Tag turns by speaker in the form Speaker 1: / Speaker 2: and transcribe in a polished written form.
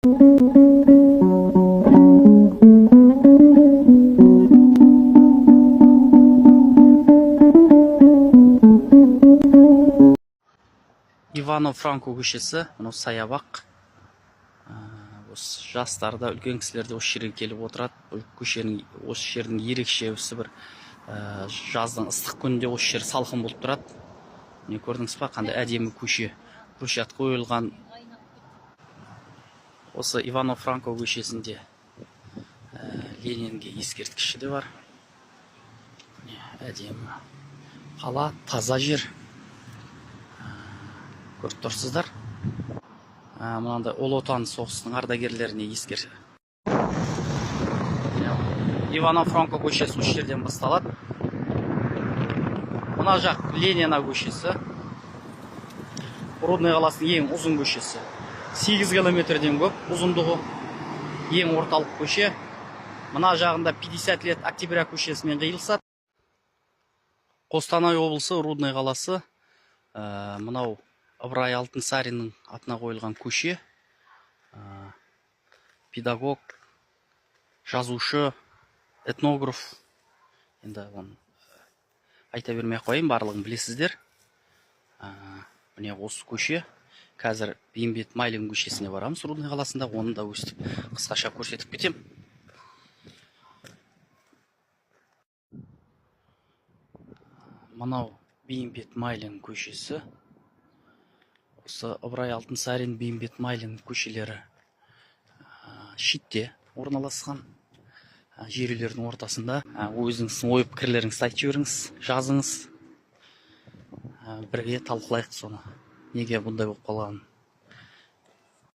Speaker 1: Ивано-Франко көшесі, мынау саябақ. Осы жастарда, үлкен кісілерде осы жерге келіп отырады. Көшенің осы жердің ерекше осы бір жаздың ыстық күнінде осы жер салқын болып тұрады. Не көрдіңіз ба, қандай әдемі көше, брусчатка қойылған. Осы Ивано-Франко көшесінде Ленинге ескерткіші де бар. Әдемі қала, таза жер. Көріп тұрсыздар. Мынандай Ұлы Отан соғысының ардагерлеріне ескерткіш. Ивано-Франко көшесі осы жерден басталады. Мына жақ Ленина көшесі. Рудный қаласының ең ұзын көшесі. 8 километрден көп ұзындығы. Ең орталық көше. Мына жағында 50 лет Октября көшесімен қиылысады. Қостанай облысы, Рудный қаласы. Мынау Ыбырай Алтынсариннің атына қойылған көше. Педагог, жазушы, этнограф. Енді оны айта бермей қойын, барлығын білесіздер. Міне осы көше. Қазір Бейімбет Майлин көшесіне барамыз, Рудный қаласында. Оны да өстіп қысқаша көрсетіп кетем. Мынау Бейімбет Майлин көшесі. Осы Ыбырай Алтынсарин, Бейімбет Майлин көшелері шетте орналасқан. Жер үйлердің ортасында. Өзіңіз ой пікірлеріңізді айтып жіберіңіз, жазыңыз. Бірге талқылайық соны. Неге бұндай болып қалғанын.